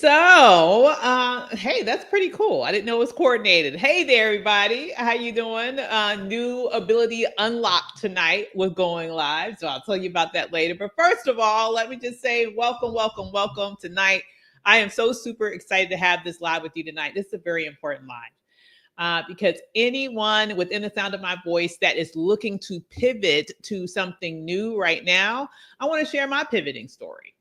Hey, that's pretty cool. I didn't know it was coordinated. Hey there, everybody. How you doing? New ability unlocked tonight with going live. So I'll tell you about that later. But first of all, let me just say welcome, welcome, welcome tonight. I am so super excited to have this live with you tonight. This is a very important live. Because anyone within the sound of my voice that is looking to pivot to something new right now, I want to share my pivoting story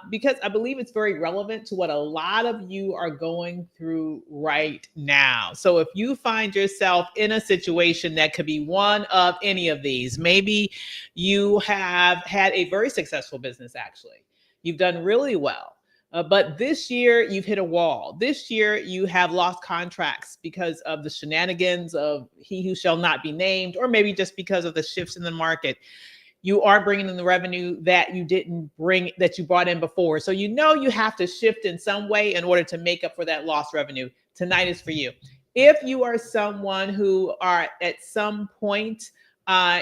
because I believe it's very relevant to what a lot of you are going through right now. So if you find yourself in a situation that could be one of any of these, maybe you have had a very successful business, actually, you've done really well. But this year, you've hit a wall. This year, you have lost contracts because of the shenanigans of he who shall not be named, or maybe just because of the shifts in the market. You aren't bringing in the revenue that you didn't bring, that you brought in before. So you know you have to shift in some way in order to make up for that lost revenue. Tonight is for you. If you are someone who are at some point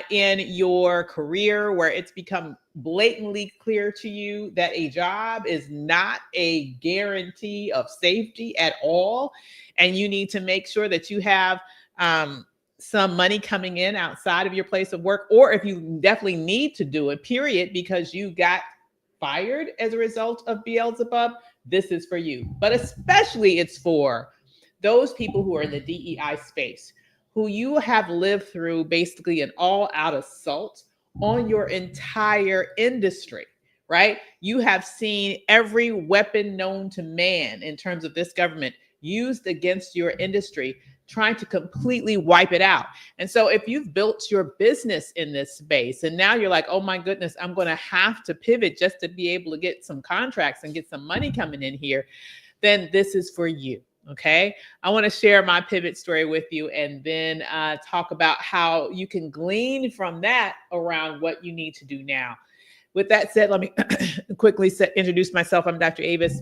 in your career where it's become blatantly clear to you that a job is not a guarantee of safety at all, and you need to make sure that you have some money coming in outside of your place of work, or if you definitely need to do it, period, because you got fired as a result of Beelzebub, this is for you. But especially it's for those people who are in the DEI space, who you have lived through basically an all out assault on your entire industry, right? You have seen every weapon known to man in terms of this government used against your industry, trying to completely wipe it out. And so if you've built your business in this space and now you're like, oh my goodness, I'm going to have to pivot just to be able to get some contracts and get some money coming in here, then this is for you. Okay. I want to share my pivot story with you and then talk about how you can glean from that around what you need to do now. With that said, let me quickly introduce myself. I'm Dr. Avis.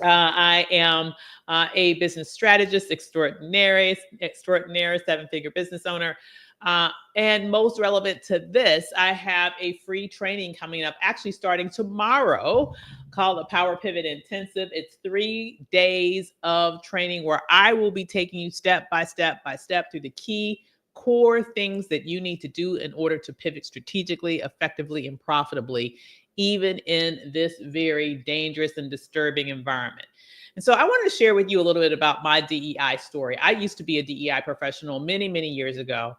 I am a business strategist extraordinaire, seven-figure business owner. And most relevant to this, I have a free training coming up, actually starting tomorrow, called the Power Pivot Intensive. It's 3 days of training where I will be taking you step by step by step through the key core things that you need to do in order to pivot strategically, effectively, and profitably, even in this very dangerous and disturbing environment. And so I want to share with you a little bit about my DEI story. I used to be a DEI professional many, many years ago,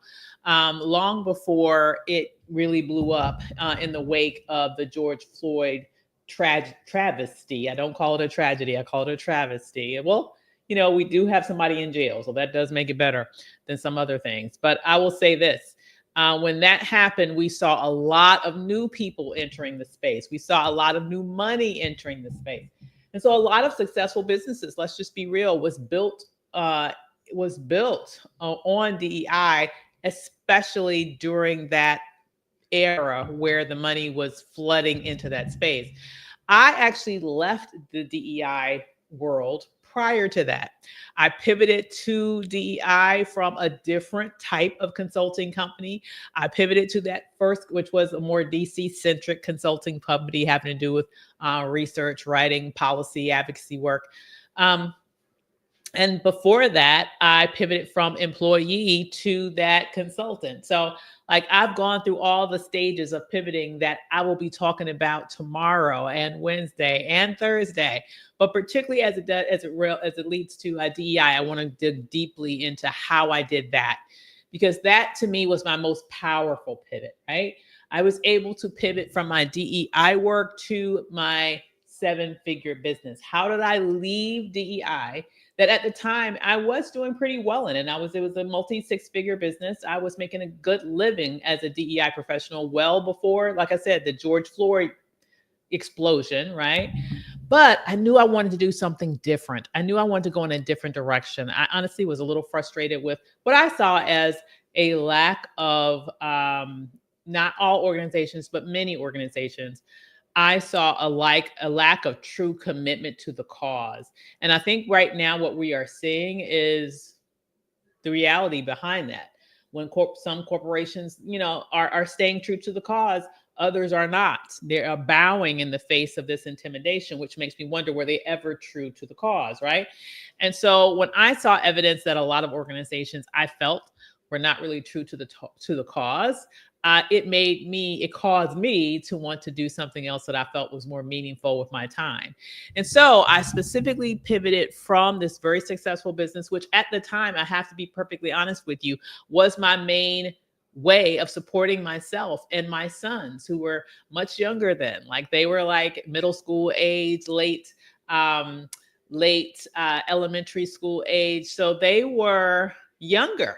long before it really blew up in the wake of the George Floyd travesty. I don't call it a tragedy. I call it a travesty. Well, we do have somebody in jail, so that does make it better than some other things. But I will say this. When that happened, we saw a lot of new people entering the space. We saw a lot of new money entering the space. And so a lot of successful businesses, let's just be real, was built on DEI, especially during that era where the money was flooding into that space. I actually left the DEI world prior to that. I pivoted to DEI from a different type of consulting company. I pivoted to that first, which was a more DC-centric consulting company having to do with research, writing, policy, advocacy work. And before that, I pivoted from employee to that consultant. So I've gone through all the stages of pivoting that I will be talking about tomorrow and Wednesday and Thursday. But particularly as it leads to DEI, I want to dig deeply into how I did that, because that to me was my most powerful pivot, right? I was able to pivot from my DEI work to my seven-figure business. How did I leave DEI that at the time I was doing pretty well in? And it was a multi-six-figure business. I was making a good living as a DEI professional well before, like I said, the George Floyd explosion, right? But I knew I wanted to do something different. I knew I wanted to go in a different direction. I honestly was a little frustrated with what I saw as a lack of, not all organizations, but many organizations. I saw a lack of true commitment to the cause. And I think right now what we are seeing is the reality behind that. When some corporations, are staying true to the cause Others are not. They are bowing in the face of this intimidation, which makes me wonder, were they ever true to the cause, right? And so when I saw evidence that a lot of organizations I felt were not really true to the cause, it caused me to want to do something else that I felt was more meaningful with my time. And so I specifically pivoted from this very successful business, which at the time, I have to be perfectly honest with you, was my main way of supporting myself and my sons, who were much younger then. Like, they were like middle school age, um, late elementary school age. So they were younger.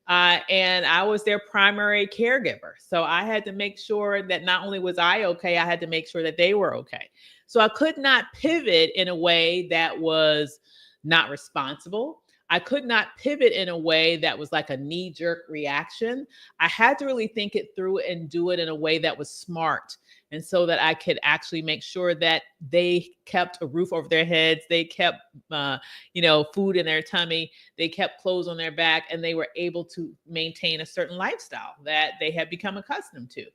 And I was their primary caregiver. So I had to make sure that not only was I okay, I had to make sure that they were okay. So I could not pivot in a way that was not responsible. I could not pivot in a way that was like a knee jerk reaction. I had to really think it through and do it in a way that was smart. And so that I could actually make sure that they kept a roof over their heads, they kept, food in their tummy, they kept clothes on their back, and they were able to maintain a certain lifestyle that they had become accustomed to.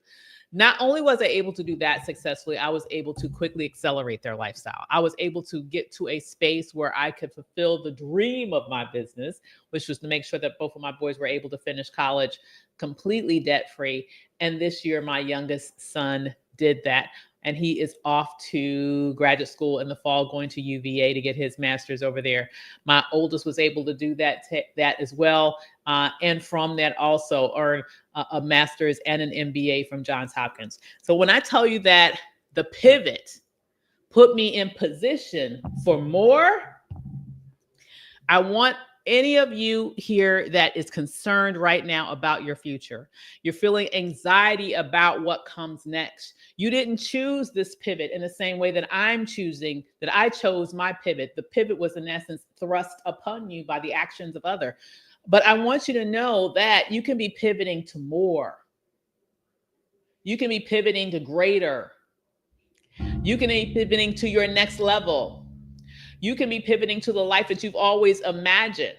Not only was I able to do that successfully, I was able to quickly accelerate their lifestyle. I was able to get to a space where I could fulfill the dream of my business, which was to make sure that both of my boys were able to finish college completely debt free. And this year, my youngest son did that. And he is off to graduate school in the fall, going to UVA to get his master's over there. My oldest was able to do that as well. And from that also earn a master's and an MBA from Johns Hopkins. So when I tell you that the pivot put me in position for more, I want any of you here that is concerned right now about your future, you're feeling anxiety about what comes next. You didn't choose this pivot in the same way that I chose my pivot. The pivot was in essence thrust upon you by the actions of others. But I want you to know that you can be pivoting to more. You can be pivoting to greater. You can be pivoting to your next level. You can be pivoting to the life that you've always imagined.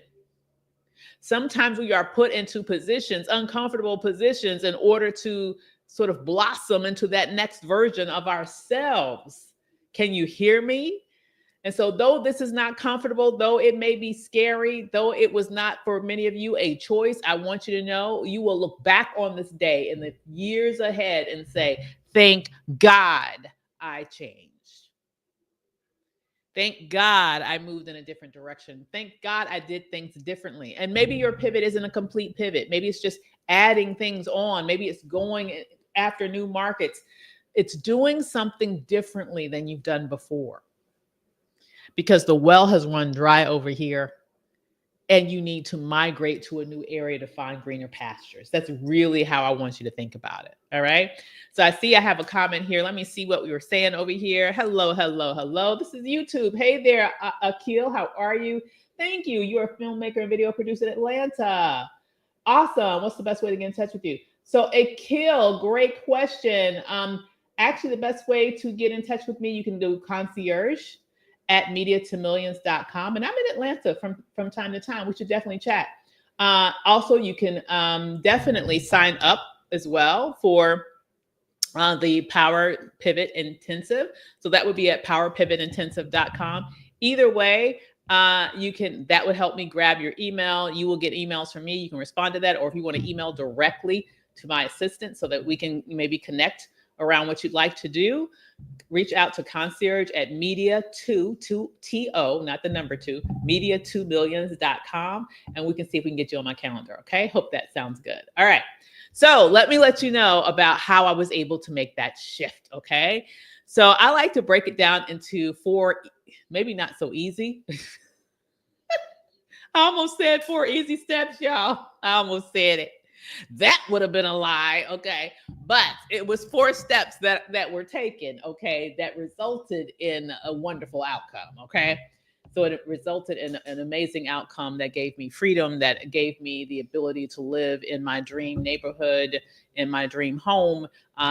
Sometimes we are put into positions, uncomfortable positions, in order to sort of blossom into that next version of ourselves. Can you hear me? And so though this is not comfortable, though it may be scary, though it was not for many of you a choice, I want you to know you will look back on this day in the years ahead and say, thank God I changed. Thank God I moved in a different direction. Thank God I did things differently. And maybe your pivot isn't a complete pivot. Maybe it's just adding things on. Maybe it's going after new markets. It's doing something differently than you've done before. Because the well has run dry over here and you need to migrate to a new area to find greener pastures. That's really how I want you to think about it. All right. So I see I have a comment here. Let me see what we were saying over here. Hello, hello, hello. This is YouTube. Hey there, Akil. How are you? Thank you. You're a filmmaker and video producer in Atlanta. Awesome. What's the best way to get in touch with you? So Akil, great question. Actually, the best way to get in touch with me, you can do concierge at mediatomillions.com. And I'm in Atlanta from time to time. We should definitely chat. Also, you can definitely sign up as well for the Power Pivot Intensive. So that would be at powerpivotintensive.com. Either way, that would help me grab your email. You will get emails from me. You can respond to that. Or if you want to email directly to my assistant so that we can maybe connect around what you'd like to do, reach out to concierge at media2, not the number 2, media2millions.com, and we can see if we can get you on my calendar. Okay. Hope that sounds good. All right. So let you know about how I was able to make that shift. Okay. So I like to break it down into 4, maybe not so easy. I almost said 4 easy steps, y'all. I almost said it. That would have been a lie, okay? But it was 4 steps that were taken, okay, that resulted in a wonderful outcome, okay? So it resulted in an amazing outcome that gave me freedom, that gave me the ability to live in my dream neighborhood, in my dream home,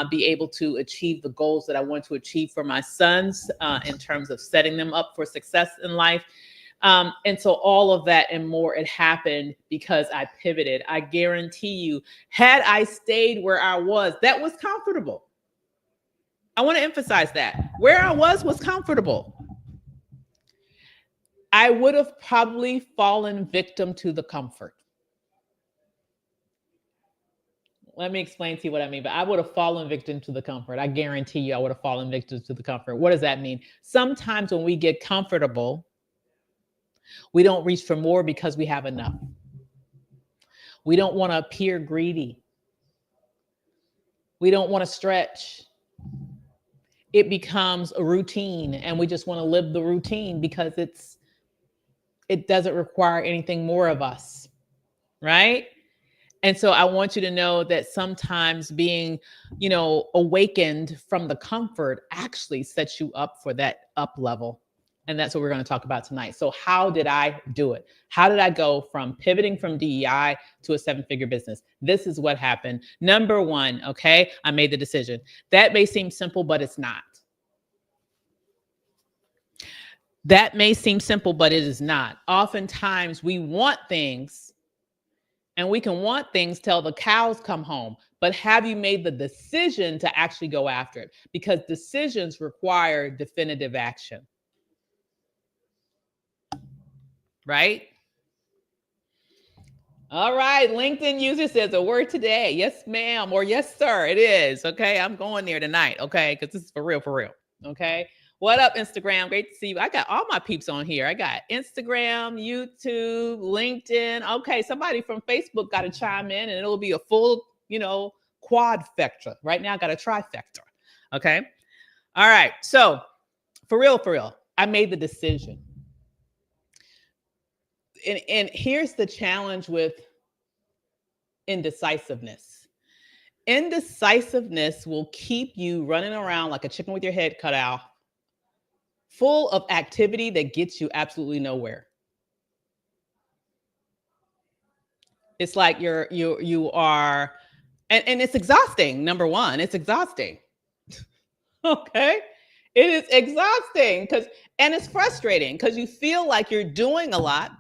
be able to achieve the goals that I want to achieve for my sons in terms of setting them up for success in life. And so all of that and more, it happened because I pivoted. I guarantee you, had I stayed where I was, that was comfortable. I want to emphasize that. Where I was comfortable. I would have probably fallen victim to the comfort. Let me explain to you what I mean. But I would have fallen victim to the comfort. I guarantee you I would have fallen victim to the comfort. What does that mean? Sometimes when we get comfortable, we don't reach for more because we have enough. We don't want to appear greedy. We don't want to stretch. It becomes a routine and we just want to live the routine because it doesn't require anything more of us, right? And so I want you to know that sometimes being, awakened from the comfort actually sets you up for that up level. And that's what we're going to talk about tonight. So how did I do it? How did I go from pivoting from DEI to a 7-figure business? This is what happened. Number one, okay, I made the decision. That may seem simple, but it's not. That may seem simple, but it is not. Oftentimes we want things and we can want things till the cows come home. But have you made the decision to actually go after it? Because decisions require definitive action. Right? All right. LinkedIn user says a word today. Yes, ma'am. Or yes, sir. It is. Okay. I'm going there tonight. Okay. Because this is for real, for real. Okay. What up, Instagram? Great to see you. I got all my peeps on here. I got Instagram, YouTube, LinkedIn. Okay. Somebody from Facebook got to chime in and it'll be a full, quadfecta. Right now, I got a trifecta. Okay. All right. So for real, I made the decision. And here's the challenge with indecisiveness. Indecisiveness will keep you running around like a chicken with your head cut off, full of activity that gets you absolutely nowhere. It's like you are, and it's exhausting. Number one, it's exhausting. Okay. It is exhausting and it's frustrating because you feel like you're doing a lot.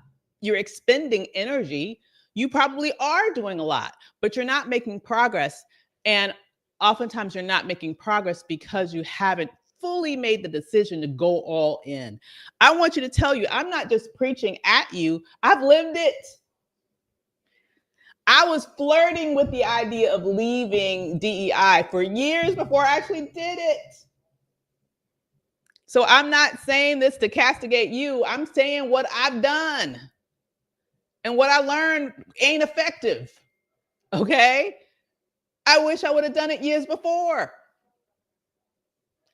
You're expending energy. You probably are doing a lot, but you're not making progress. And oftentimes you're not making progress because you haven't fully made the decision to go all in. I want you to tell you, I'm not just preaching at you. I've lived it. I was flirting with the idea of leaving DEI for years before I actually did it. So I'm not saying this to castigate you. I'm saying what I've done. And what I learned ain't effective. Okay? I wish I would have done it years before.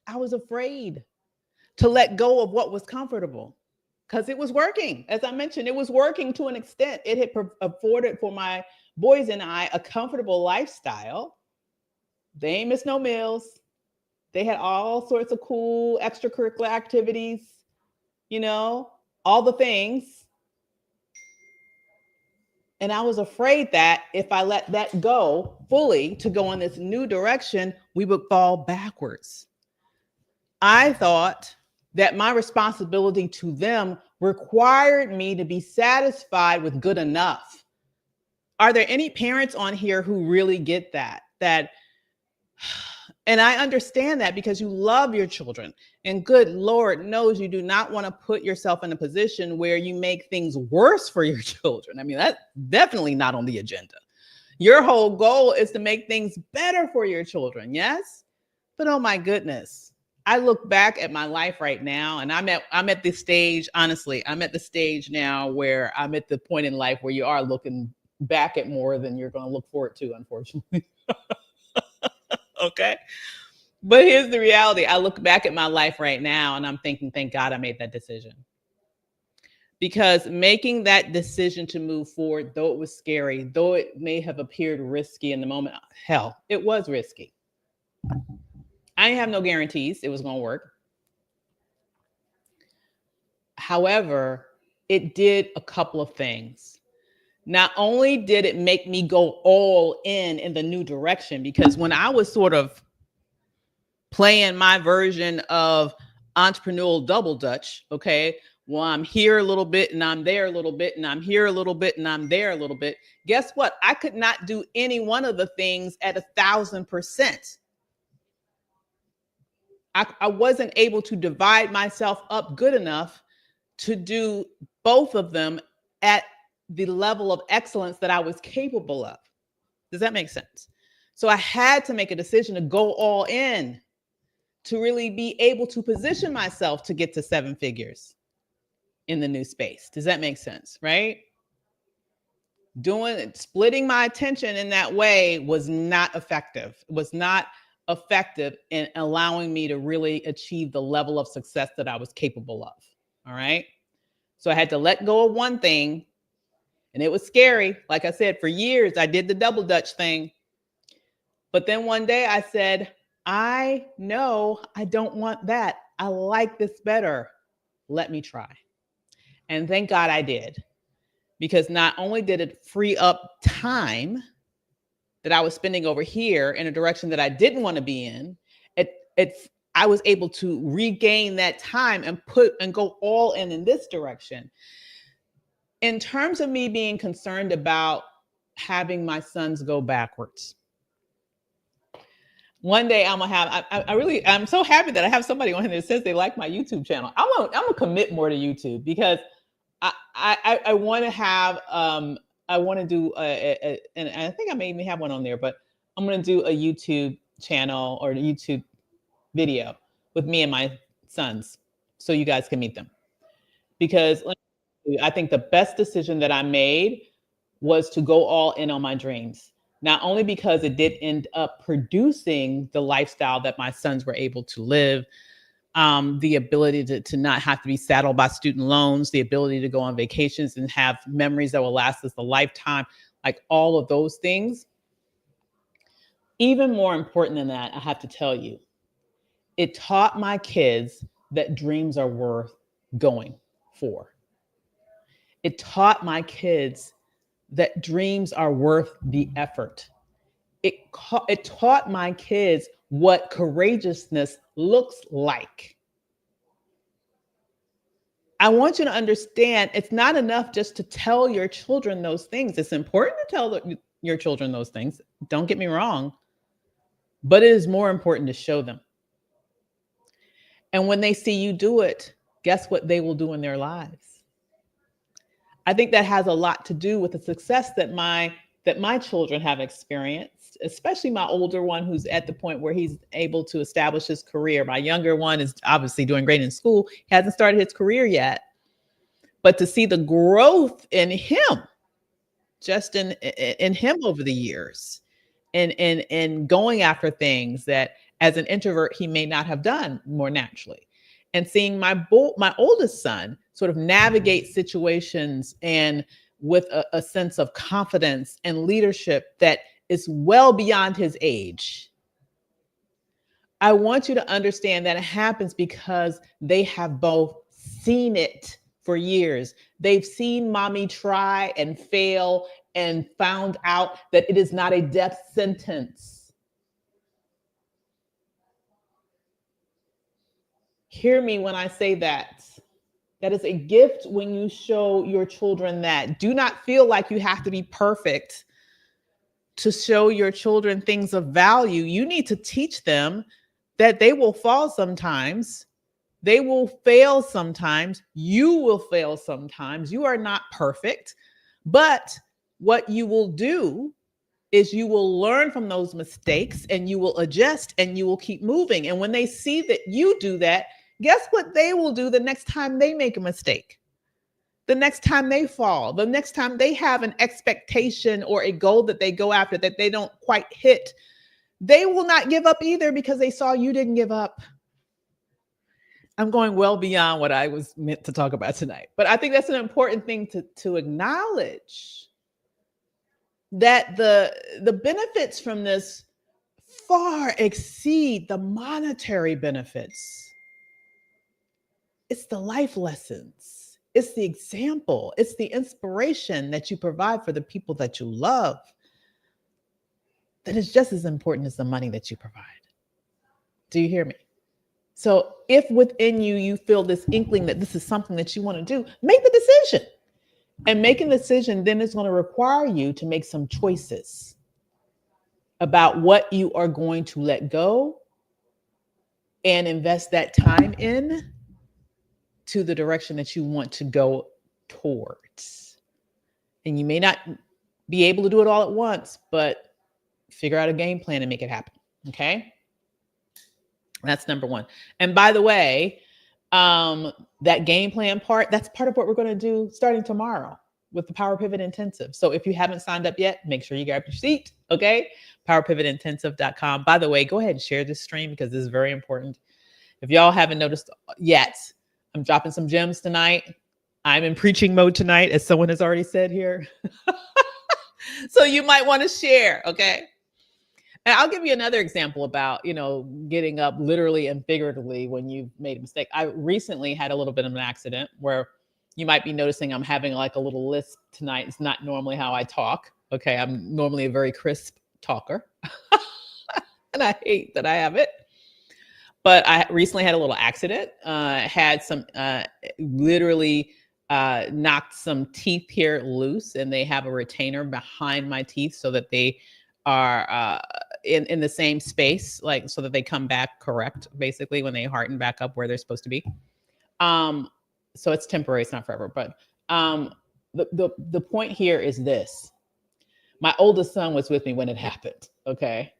I was afraid to let go of what was comfortable because it was working. As I mentioned, it was working to an extent. It had afforded for my boys and I a comfortable lifestyle. They ain't miss no meals. They had all sorts of cool extracurricular activities, all the things. And I was afraid that if I let that go fully to go in this new direction, we would fall backwards. I thought that my responsibility to them required me to be satisfied with good enough. Are there any parents on here who really get that? And I understand that because you love your children. And good Lord knows you do not want to put yourself in a position where you make things worse for your children. I mean, that's definitely not on the agenda. Your whole goal is to make things better for your children, yes? But oh my goodness, I look back at my life right now and I'm at this stage, honestly, I'm at the stage now where I'm at the point in life where you are looking back at more than you're going to look forward to, unfortunately. Okay. But here's the reality. I look back at my life right now and I'm thinking, thank God I made that decision. Because making that decision to move forward, though it was scary, though it may have appeared risky in the moment, hell, it was risky. I didn't have no guarantees it was going to work. However, it did a couple of things. Not only did it make me go all in the new direction, because when I was sort of playing my version of entrepreneurial double dutch, okay, well, I'm here a little bit and I'm there a little bit and I'm here a little bit and I'm there a little bit. Guess what? I could not do any one of the things at 1,000%. I wasn't able to divide myself up good enough to do both of them at the level of excellence that I was capable of. Does that make sense? So I had to make a decision to go all in to really be able to position myself to get to 7 figures in the new space. Does that make sense? Right? Splitting my attention in that way was not effective. It was not effective in allowing me to really achieve the level of success that I was capable of. All right. So I had to let go of one thing, and it was scary. Like I said, for years, I did the double Dutch thing. But then one day I said, I know I don't want that. I like this better. Let me try. And thank God I did. Because not only did it free up time that I was spending over here in a direction that I didn't want to be in, I was able to regain that time and go all in this direction. In terms of me being concerned about having my sons go backwards, one day I'm gonna have. I'm so happy that I have somebody on here that says they like my YouTube channel. I'm gonna commit more to YouTube because I want to have I want to do and I think I may even have one on there, but I'm going to do a YouTube channel or a YouTube video with me and my sons so you guys can meet them. Because I think the best decision that I made was to go all in on my dreams. Not only because it did end up producing the lifestyle that my sons were able to live, the ability to not have to be saddled by student loans, the ability to go on vacations and have memories that will last us a lifetime, like all of those things. Even more important than that, I have to tell you, it taught my kids that dreams are worth going for. It taught my kids that dreams are worth the effort. It taught my kids what courageousness looks like. I want you to understand it's not enough just to tell your children those things. It's important to tell your children those things. Don't get me wrong. But it is more important to show them. And when they see you do it, guess what they will do in their lives? I think that has a lot to do with the success that my children have experienced, especially my older one who's at the point where he's able to establish his career. My younger one is obviously doing great in school. He hasn't started his career yet. But to see the growth in him, just in him over the years, and going after things that as an introvert he may not have done more naturally, and seeing my oldest son sort of navigate situations and with a sense of confidence and leadership that is well beyond his age. I want you to understand that it happens because they have both seen it for years. They've seen mommy try and fail and found out that it is not a death sentence. Hear me when I say that. That is a gift when you show your children that. Do not feel like you have to be perfect to show your children things of value. You need to teach them that they will fall sometimes. They will fail sometimes. You will fail sometimes. You are not perfect. But what you will do is you will learn from those mistakes and you will adjust and you will keep moving. And when they see that you do that, guess what they will do the next time they make a mistake? The next time they fall, the next time they have an expectation or a goal that they go after that they don't quite hit, they will not give up either because they saw you didn't give up. I'm going well beyond what I was meant to talk about tonight. But I think that's an important thing to acknowledge, that the benefits from this far exceed the monetary benefits. It's the life lessons. It's the example. It's the inspiration that you provide for the people that you love that is just as important as the money that you provide. Do you hear me? So if within you feel this inkling that this is something that you want to do, make the decision. And making the decision then is going to require you to make some choices about what you are going to let go and invest that time in to the direction that you want to go towards. And you may not be able to do it all at once, but figure out a game plan and make it happen. Okay. That's number one. And by the way, that game plan part, that's part of what we're going to do starting tomorrow with the Power Pivot Intensive. So if you haven't signed up yet, make sure you grab your seat. Okay. powerpivotintensive.com. By the way, go ahead and share this stream because this is very important. If y'all haven't noticed yet, I'm dropping some gems tonight. I'm in preaching mode tonight, as someone has already said here. So you might want to share. Okay. And I'll give you another example about, getting up literally and figuratively when you've made a mistake. I recently had a little bit of an accident where you might be noticing I'm having like a little lisp tonight. It's not normally how I talk. Okay. I'm normally a very crisp talker. And I hate that I have it. But I recently had a little accident. Had some literally knocked some teeth here loose, and they have a retainer behind my teeth so that they are in the same space, like so that they come back correct, basically, when they harden back up where they're supposed to be. So it's temporary, it's not forever. But the point here is this. My oldest son was with me when it happened, okay?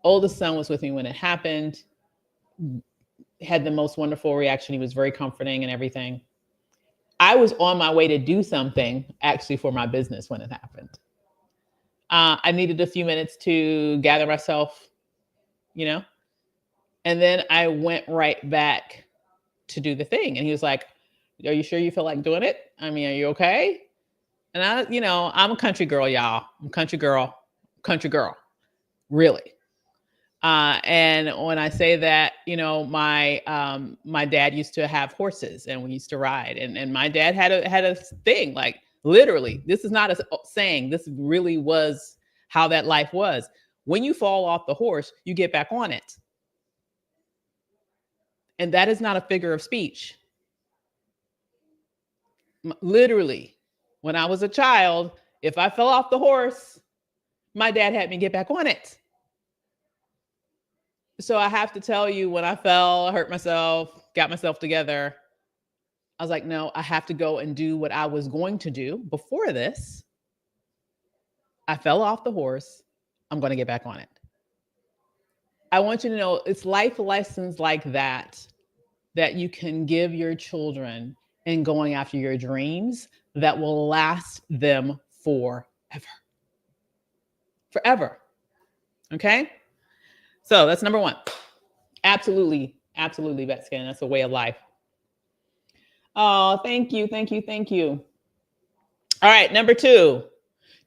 Oldest son was with me when it happened, had the most wonderful reaction. He was very comforting and everything. I was on my way to do something actually for my business when it happened. I needed a few minutes to gather myself, and then I went right back to do the thing. And he was like, "Are you sure you feel like doing it? I mean, are you okay?" And I'm a country girl, y'all. I'm country girl, really. And when I say that, my dad used to have horses and we used to ride, and my dad had a thing, like literally, this is not a saying, this really was how that life was. When you fall off the horse, you get back on it. And that is not a figure of speech. Literally, when I was a child, if I fell off the horse, my dad had me get back on it. So I have to tell you, when I fell, I hurt myself, got myself together, I was like, no, I have to go and do what I was going to do before this. I fell off the horse. I'm going to get back on it. I want you to know it's life lessons like that you can give your children in going after your dreams that will last them forever. Forever. Okay? So that's number one. Absolutely, vet skin. That's a way of life. Oh, thank you. All right, number two,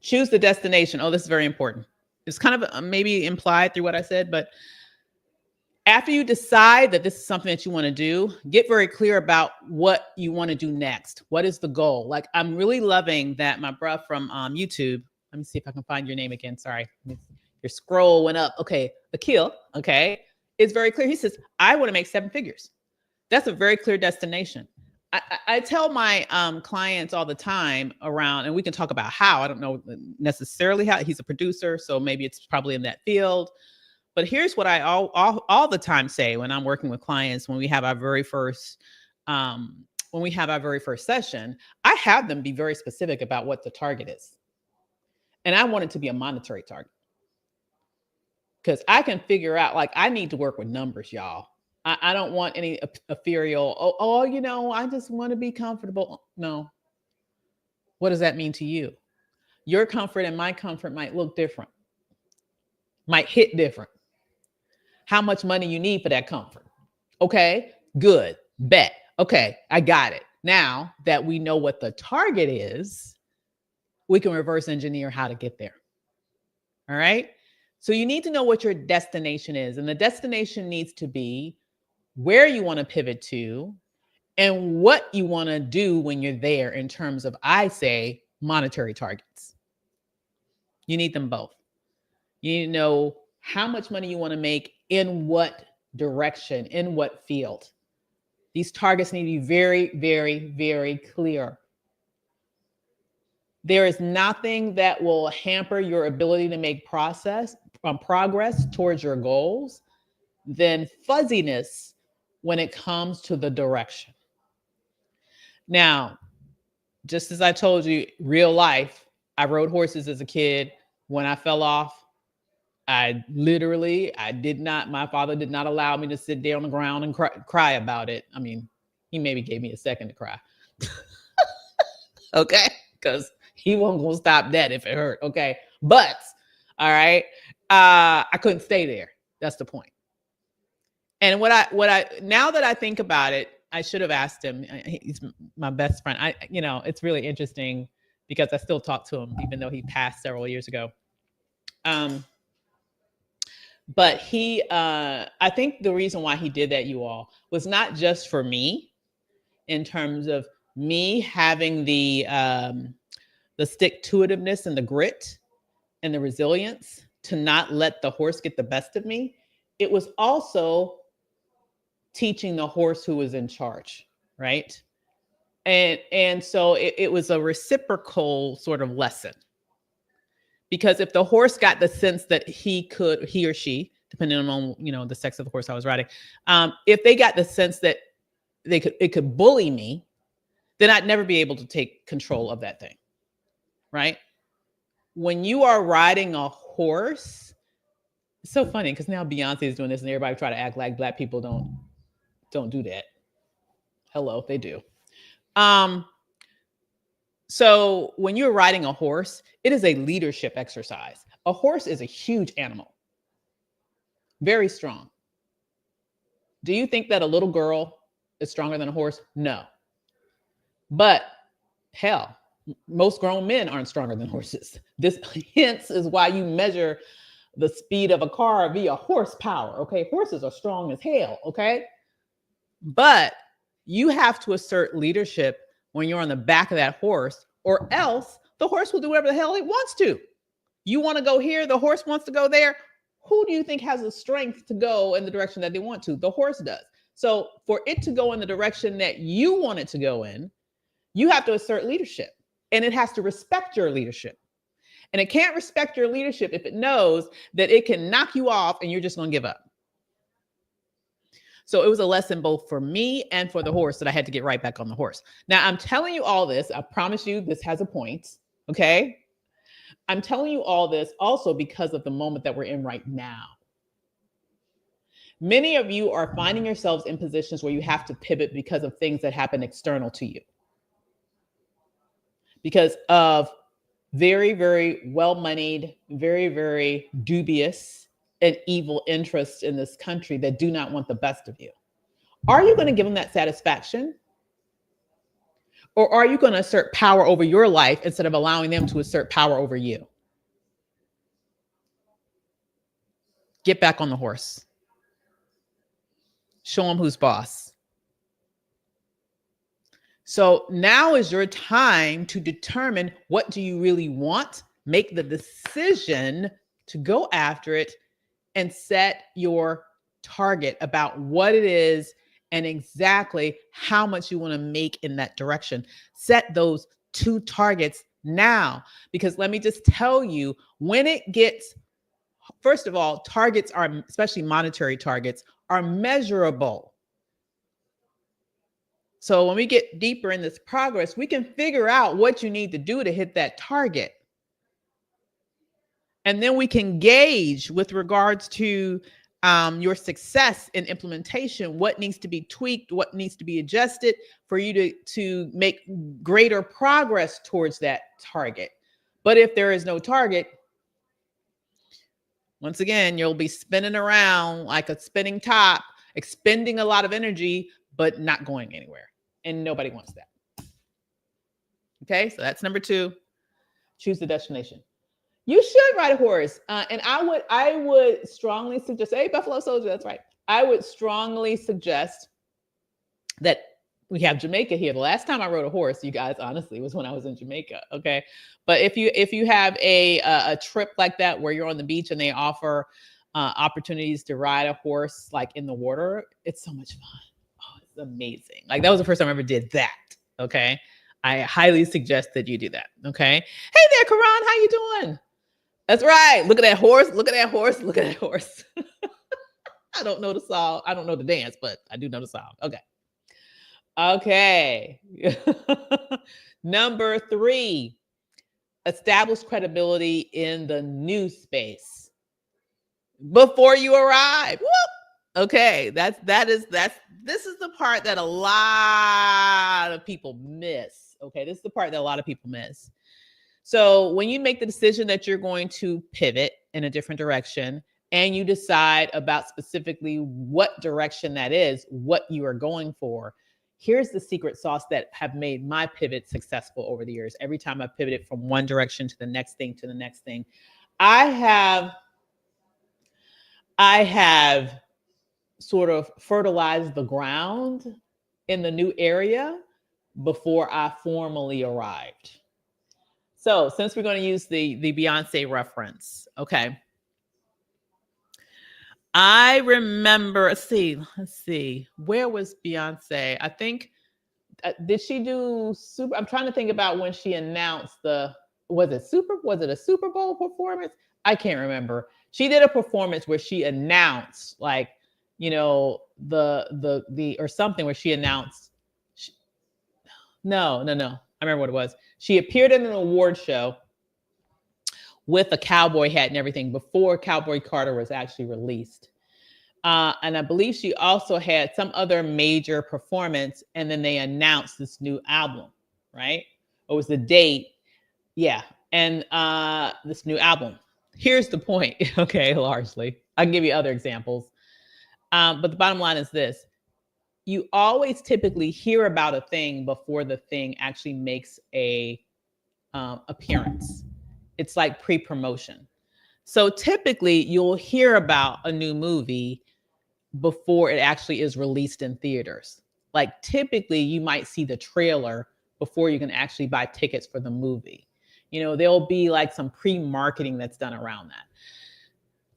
choose the destination. Oh, this is very important. It's kind of maybe implied through what I said, but after you decide that this is something that you want to do, get very clear about what you want to do next. What is the goal? Like, I'm really loving that my bro from YouTube, let me see if I can find your name again. Sorry. Your scroll went up. Okay. Akil. Okay. It's very clear. He says, I want to make 7 figures. That's a very clear destination. I tell my clients all the time around, and we can talk about how. I don't know necessarily how. He's a producer, so maybe it's probably in that field. But here's what I all the time say when I'm working with clients when we have our very first session. I have them be very specific about what the target is, and I want it to be a monetary target because I can figure out. Like, I need to work with numbers, y'all. I don't want any ethereal, I just want to be comfortable. No. What does that mean to you? Your comfort and my comfort might look different, might hit different. How much money you need for that comfort? Okay, good, bet. Okay, I got it. Now that we know what the target is, we can reverse engineer how to get there. All right. So you need to know what your destination is, and the destination needs to be where you want to pivot to, and what you want to do when you're there in terms of, I say, monetary targets. You need them both. You need to know how much money you want to make, in what direction, in what field. These targets need to be very, very, very clear. There is nothing that will hamper your ability to make progress towards your goals than fuzziness when it comes to the direction. Now, just as I told you, real life, I rode horses as a kid. When I fell off, I did not, my father did not allow me to sit there on the ground and cry about it. I mean, he maybe gave me a second to cry. Okay. Because he wasn't going to stop that if it hurt. Okay. But, all right. I couldn't stay there. That's the point. And now that I think about it, I should have asked him. He's my best friend. It's really interesting because I still talk to him, even though he passed several years ago. But I think the reason why he did that, you all, was not just for me, in terms of me having the stick-to-itiveness and the grit and the resilience to not let the horse get the best of me. It was also teaching the horse who was in charge, right? And so it was a reciprocal sort of lesson. Because if the horse got the sense that he or she, depending on, the sex of the horse I was riding, if they got the sense that it could bully me, then I'd never be able to take control of that thing, right? When you are riding a horse, it's so funny because now Beyonce is doing this and everybody try to act like Black people don't do that. Hello, they do. So when you're riding a horse, it is a leadership exercise. A horse is a huge animal, very strong. Do you think that a little girl is stronger than a horse? No. But hell, most grown men aren't stronger than horses. This hence is why you measure the speed of a car via horsepower. Okay. Horses are strong as hell. Okay. But you have to assert leadership when you're on the back of that horse, or else the horse will do whatever the hell it wants to. You want to go here, the horse wants to go there. Who do you think has the strength to go in the direction that they want to? The horse does. So for it to go in the direction that you want it to go in, you have to assert leadership, and it has to respect your leadership. And it can't respect your leadership if it knows that it can knock you off and you're just going to give up. So it was a lesson both for me and for the horse that I had to get right back on the horse. Now, I'm telling you all this. I promise you this has a point. Okay. I'm telling you all this also because of the moment that we're in right now. Many of you are finding yourselves in positions where you have to pivot because of things that happen external to you. Because of very, very well-moneyed, very, very dubious and evil interests in this country that do not want the best of you. Are you going to give them that satisfaction? Or are you going to assert power over your life instead of allowing them to assert power over you? Get back on the horse. Show them who's boss. So now is your time to determine, what do you really want? Make the decision to go after it and set your target about what it is and exactly how much you want to make in that direction. Set those 2 targets now, because let me just tell you, when it gets, first of all, targets are, especially monetary targets, are measurable. So when we get deeper in this progress, we can figure out what you need to do to hit that target. And then we can gauge with regards to your success in implementation, what needs to be tweaked, what needs to be adjusted for you to make greater progress towards that target. But if there is no target, once again, you'll be spinning around like a spinning top, expending a lot of energy, but not going anywhere. And nobody wants that. Okay, so that's number 2. Choose the destination. You should ride a horse. And I would strongly suggest, hey, Buffalo Soldier, that's right. I would strongly suggest that we have Jamaica here. The last time I rode a horse, you guys, honestly, was when I was in Jamaica. Okay. But if you have a trip like that where you're on the beach and they offer opportunities to ride a horse like in the water, it's so much fun. Oh, it's amazing. Like, that was the first time I ever did that. Okay. I highly suggest that you do that. Okay. Hey there, Karan, how you doing? That's right. Look at that horse. Look at that horse. Look at that horse. I don't know the song. I don't know the dance, but I do know the song. Okay. Okay. Number 3, establish credibility in the new space before you arrive. Whoop. Okay, that's this is the part that a lot of people miss. Okay, this is the part that a lot of people miss. So when you make the decision that you're going to pivot in a different direction and you decide about specifically what direction that is, what you are going for, here's the secret sauce that have made my pivot successful over the years. Every time I pivoted from one direction to the next thing to the next thing, I have I have sort of fertilized the ground in the new area before I formally arrived. So, since we're going to use the Beyonce reference, okay. I remember, let's see, where was Beyonce? I think did she do super? I'm trying to think about when she announced was it a Super Bowl performance? I can't remember. She did a performance where she announced like, the or something where she announced no. I remember what it was. She appeared in an award show with a cowboy hat and everything before Cowboy Carter was actually released. And I believe she also had some other major performance, and then they announced this new album, right? It was the date, yeah, and this new album. Here's the point, okay, largely. I can give you other examples. But the bottom line is this. You always typically hear about a thing before the thing actually makes a appearance. It's like pre-promotion. So typically you'll hear about a new movie before it actually is released in theaters. Like typically you might see the trailer before you can actually buy tickets for the movie. There'll be like some pre-marketing that's done around that.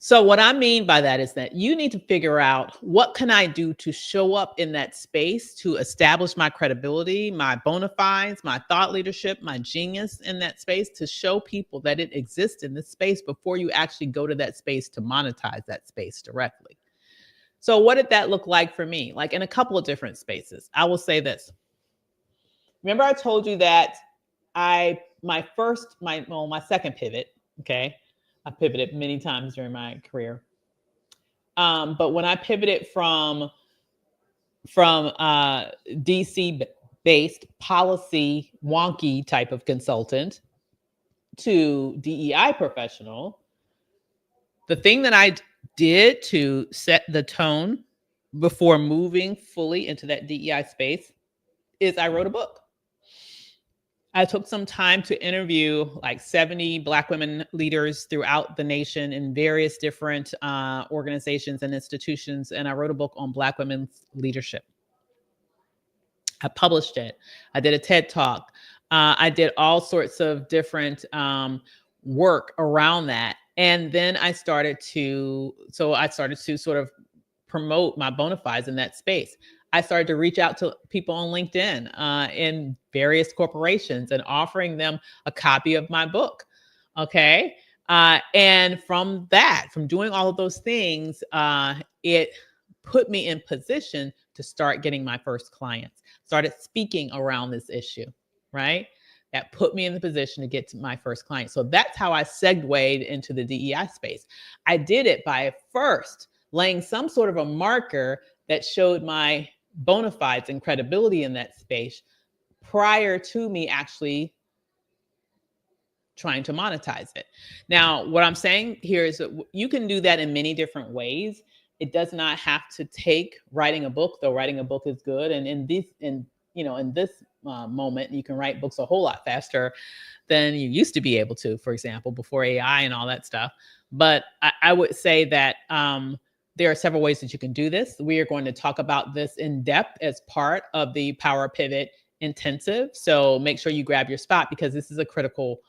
So what I mean by that is that you need to figure out, what can I do to show up in that space to establish my credibility, my bona fides, my thought leadership, my genius in that space, to show people that it exists in this space before you actually go to that space to monetize that space directly. So what did that look like for me? Like in a couple of different spaces. I will say this. Remember I told you that my second pivot, okay? I pivoted many times during my career. But when I pivoted from DC based policy wonky type of consultant to DEI professional, the thing that I did to set the tone before moving fully into that DEI space is I wrote a book. I took some time to interview like 70 Black women leaders throughout the nation in various different organizations and institutions. And I wrote a book on Black women's leadership. I published it. I did a TED Talk. I did all sorts of different work around that. And then I started to sort of promote my bona fides in that space. I started to reach out to people on LinkedIn in various corporations and offering them a copy of my book. Okay. And from doing all of those things, it put me in position to start getting my first clients, started speaking around this issue, right? That put me in the position to get to my first client. So that's how I segued into the DEI space. I did it by first laying some sort of a marker that showed my bona fides and credibility in that space prior to me actually trying to monetize it. Now, what I'm saying here is that you can do that in many different ways. It does not have to take writing a book, though writing a book is good. And in this moment, you can write books a whole lot faster than you used to be able to, for example, before AI and all that stuff. But I would say that there are several ways that you can do this. We are going to talk about this in depth as part of the Power Pivot Intensive. So make sure you grab your spot, because this is a critical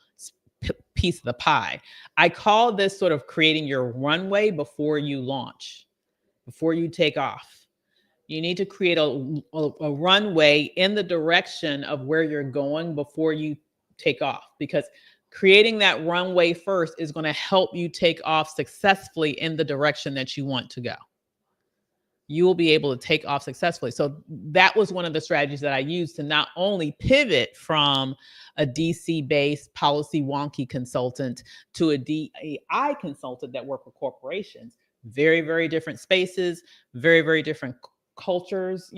piece of the pie. I call this sort of creating your runway before you launch, before you take off. You need to create a runway in the direction of where you're going before you take off, because creating that runway first is going to help you take off successfully in the direction that you want to go. you will be able to take off successfully. So that was one of the strategies that I used to not only pivot from a DC based policy wonky consultant to a DEI consultant that work with corporations. Very, very different spaces, very, very different cultures,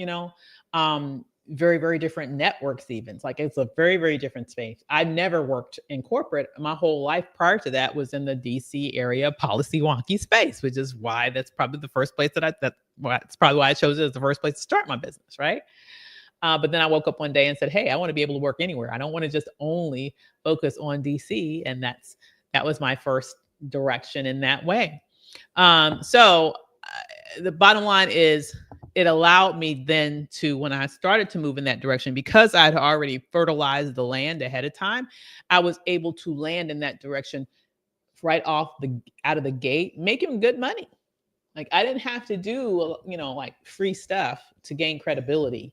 very, very different networks, even. It's like it's a very, very different space. I never worked in corporate. My whole life prior to that was in the DC area policy wonky space, which is why that's probably the first place that's probably why I chose it as the first place to start my business, right? But then I woke up one day and said, "Hey, I want to be able to work anywhere. I don't want to just only focus on DC." And that was my first direction in that way. The bottom line is, it allowed me then to, when I started to move in that direction, because I'd already fertilized the land ahead of time, I was able to land in that direction right out of the gate, making good money. Like I didn't have to do, like free stuff to gain credibility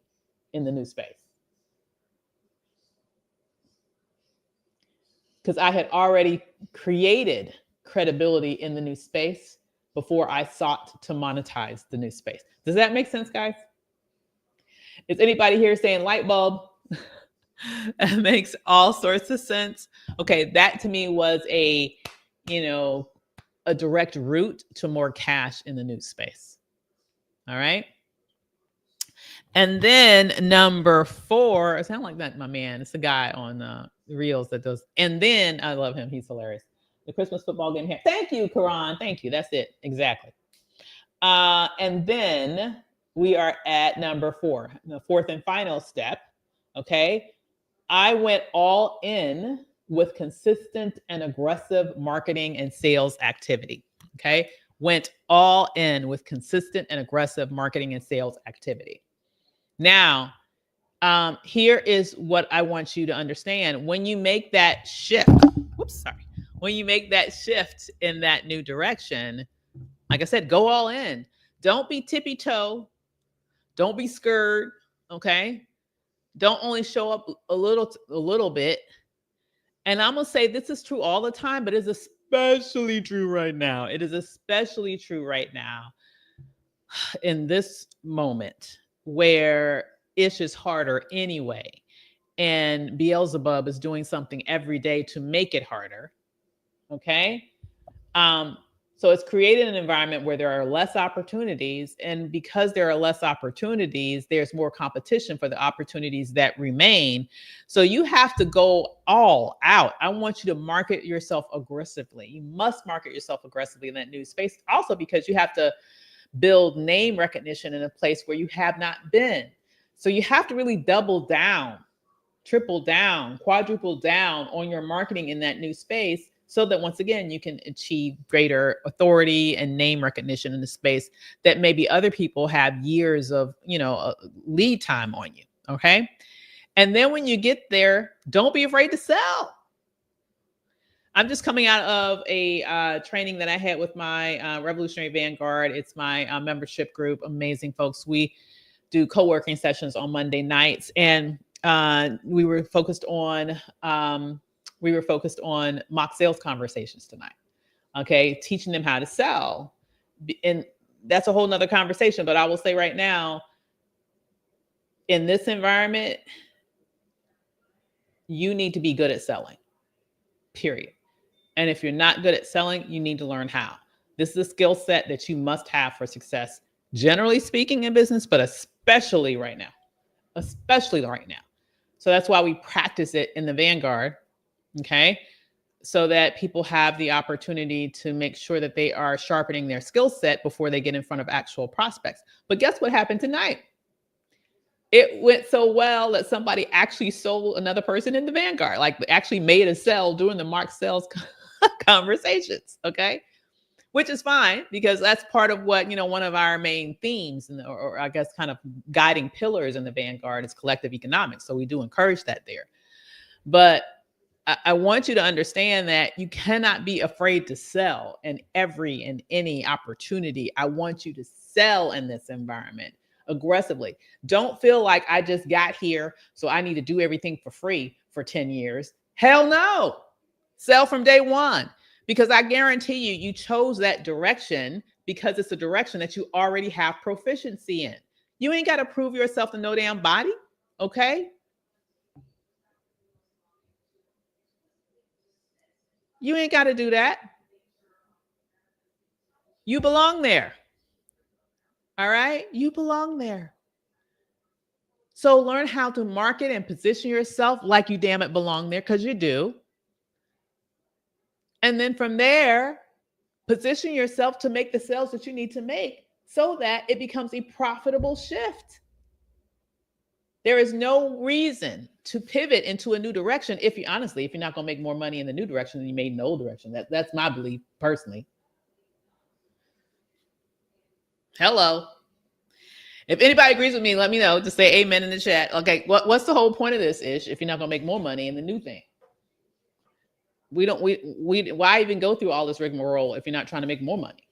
in the new space, because I had already created credibility in the new space before I sought to monetize the new space. Does that make sense, guys? Is anybody here saying light bulb? It makes all sorts of sense. Okay, that to me was a direct route to more cash in the new space. All right. And then number 4, it sounds like that, my man. It's the guy on Reels that does. And then I love him. He's hilarious. The Christmas football game here. Thank you, Karan. Thank you. That's it. Exactly. And then we are at number 4, the fourth and final step. Okay. I went all in with consistent and aggressive marketing and sales activity. Okay. Went all in with consistent and aggressive marketing and sales activity. Now, here is what I want you to understand. When you make that shift, when you make that shift in that new direction, like I said, go all in. Don't be tippy toe. Don't be scared. Okay. Don't only show up a little bit. And I'm going to say this is true all the time, but it's especially true right now. It is especially true right now in this moment where it's just harder anyway. And Beelzebub is doing something every day to make it harder. Okay. So it's created an environment where there are less opportunities. And because there are less opportunities, there's more competition for the opportunities that remain. So you have to go all out. I want you to market yourself aggressively. You must market yourself aggressively in that new space. Also, because you have to build name recognition in a place where you have not been. So you have to really double down, triple down, quadruple down on your marketing in that new space, so that once again, you can achieve greater authority and name recognition in the space that maybe other people have years of, lead time on you. Okay. And then when you get there, don't be afraid to sell. I'm just coming out of a training that I had with my Revolutionary Vanguard. It's my membership group. Amazing folks. We do co-working sessions on Monday nights, and we were focused on mock sales conversations tonight. Okay. Teaching them how to sell. And that's a whole nother conversation, but I will say right now, in this environment, you need to be good at selling, period. And if you're not good at selling, you need to learn how. This is a skill set that you must have for success, generally speaking in business, but especially right now. So that's why we practice it in the Vanguard. Okay. So that people have the opportunity to make sure that they are sharpening their skill set before they get in front of actual prospects. But guess what happened tonight? It went so well that somebody actually sold another person in the Vanguard, like actually made a sell during the Mark sales conversations. Okay. Which is fine, because that's part of what, one of our main themes or I guess kind of guiding pillars in the Vanguard is collective economics. So we do encourage that there. But I want you to understand that you cannot be afraid to sell in every and any opportunity. I want you to sell in this environment aggressively. Don't feel like I just got here, so I need to do everything for free for 10 years. Hell no. Sell from day one, because I guarantee you chose that direction because it's a direction that you already have proficiency in. You ain't got to prove yourself to no damn body, okay? You ain't got to do that. You belong there. All right? You belong there. So learn how to market and position yourself like you damn it belong there, because you do. And then from there, position yourself to make the sales that you need to make so that it becomes a profitable shift. There is no reason to pivot into a new direction if you're not going to make more money in the new direction than you made in the old direction. That's my belief personally. Hello. If anybody agrees with me, let me know. Just say amen in the chat. Okay, what's the whole point of this, Ish, if you're not going to make more money in the new thing? Why even go through all this rigmarole if you're not trying to make more money?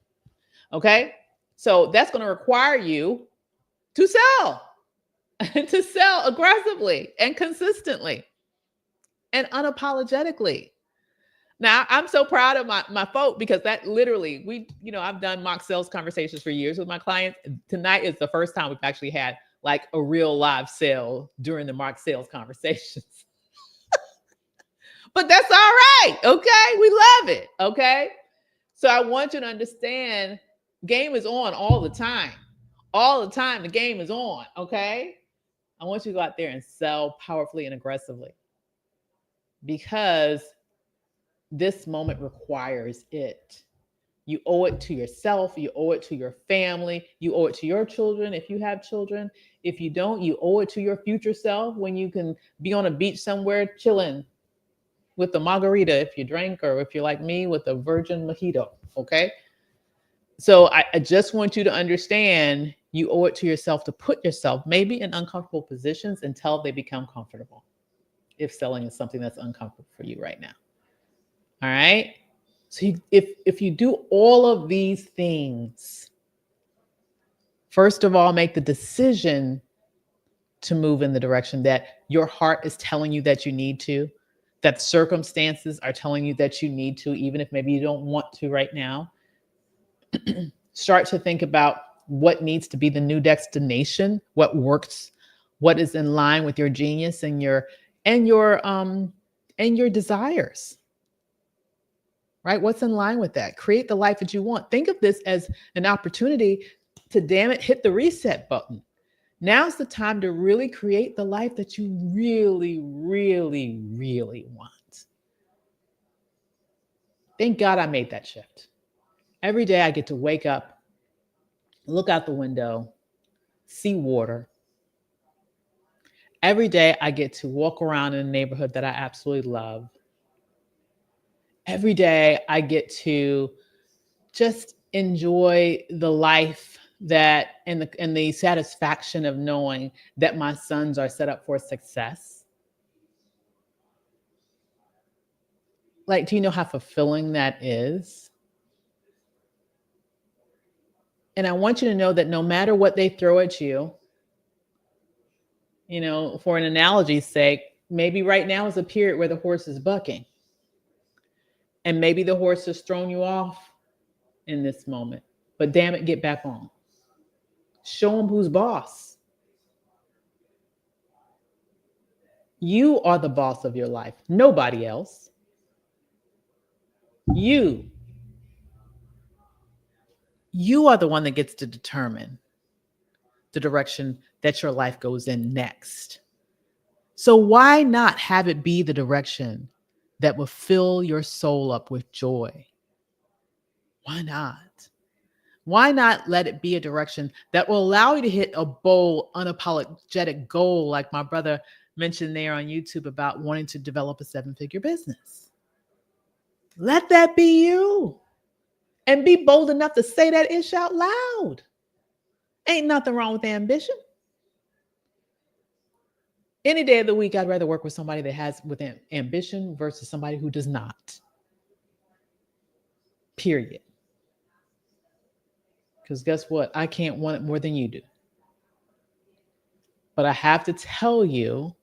Okay, so that's going to require you to sell, to sell aggressively and consistently and unapologetically. Now, I'm so proud of my folk, because that literally, I've done mock sales conversations for years with my clients. Tonight is the first time we've actually had like a real live sale during the mock sales conversations. But that's all right. Okay. We love it. Okay. So I want you to understand, game is on all the time. All the time, the game is on. Okay. I want you to go out there and sell powerfully and aggressively, because this moment requires it. You owe it to yourself. You owe it to your family. You owe it to your children if you have children. If you don't, you owe it to your future self when you can be on a beach somewhere chilling with a margarita if you drink, or if you're like me, with a virgin mojito. Okay. So I just want you to understand, you owe it to yourself to put yourself maybe in uncomfortable positions until they become comfortable, if selling is something that's uncomfortable for you right now. All right. So if you do all of these things, first of all, make the decision to move in the direction that your heart is telling you that you need to, that circumstances are telling you that you need to, even if maybe you don't want to right now. Start to think about what needs to be the new destination, what works, what is in line with your genius and your desires. Right? What's in line with that? Create the life that you want. Think of this as an opportunity to, damn it, hit the reset button. Now's the time to really create the life that you really, really, really want. Thank God I made that shift. Every day I get to wake up, look out the window, see water. Every day I get to walk around in a neighborhood that I absolutely love. Every day I get to just enjoy the life that and the satisfaction of knowing that my sons are set up for success. Like, do you know how fulfilling that is? And I want you to know that no matter what they throw at you, for an analogy's sake, maybe right now is a period where the horse is bucking. And maybe the horse has thrown you off in this moment, but damn it, get back on. Show them who's boss. You are the boss of your life, nobody else. You are the one that gets to determine the direction that your life goes in next. So why not have it be the direction that will fill your soul up with joy? Why not? Why not let it be a direction that will allow you to hit a bold, unapologetic goal, like my brother mentioned there on YouTube about wanting to develop a 7-figure business? Let that be you. And be bold enough to say that ish out loud. Ain't nothing wrong with ambition. Any day of the week, I'd rather work with somebody that has ambition versus somebody who does not. Period. Because guess what? I can't want it more than you do. But I have to tell you,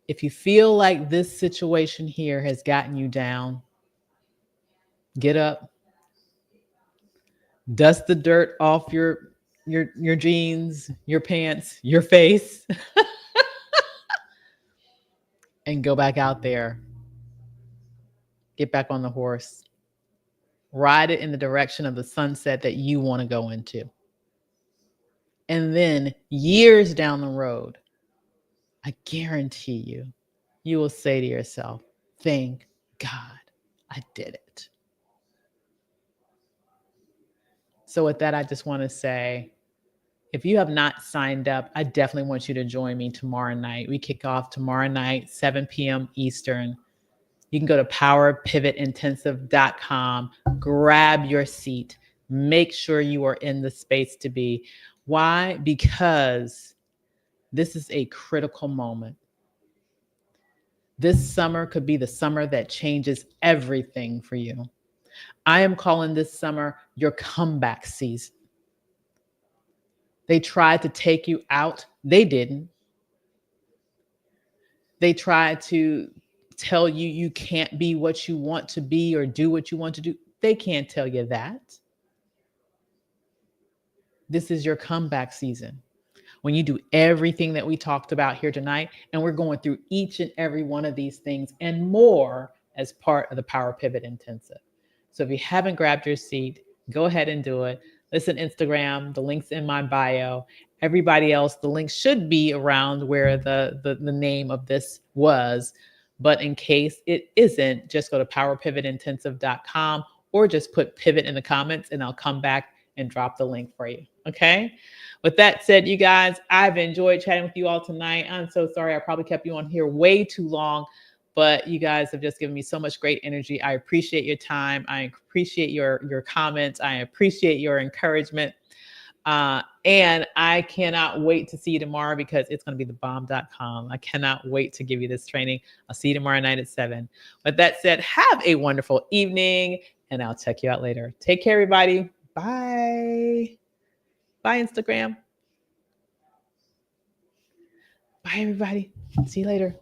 if you feel like this situation here has gotten you down, get up, dust the dirt off your jeans, your pants, your face, and go back out there. Get back on the horse. Ride it in the direction of the sunset that you want to go into. And then years down the road, I guarantee you, you will say to yourself, thank God I did it. So, with that, I just want to say, if you have not signed up, I definitely want you to join me tomorrow night. We kick off tomorrow night, 7 p.m. Eastern. You can go to powerpivotintensive.com, grab your seat, make sure you are in the space to be. Why? Because this is a critical moment. This summer could be the summer that changes everything for you. I am calling this summer your comeback season. They tried to take you out. They didn't. They tried to tell you you can't be what you want to be or do what you want to do. They can't tell you that. This is your comeback season. When you do everything that we talked about here tonight, and we're going through each and every one of these things and more as part of the Power Pivot Intensive. So if you haven't grabbed your seat, go ahead and do it. Listen, Instagram, the link's in my bio. Everybody else, the link should be around where the name of this was. But in case it isn't, just go to powerpivotintensive.com or just put pivot in the comments and I'll come back and drop the link for you. Okay. With that said, you guys, I've enjoyed chatting with you all tonight. I'm so sorry. I probably kept you on here way too long, but you guys have just given me so much great energy. I appreciate your time. I appreciate your comments. I appreciate your encouragement. And I cannot wait to see you tomorrow because it's going to be thebomb.com. I cannot wait to give you this training. I'll see you tomorrow night at 7. With that said, have a wonderful evening and I'll check you out later. Take care, everybody. Bye. Bye, Instagram. Bye, everybody. See you later.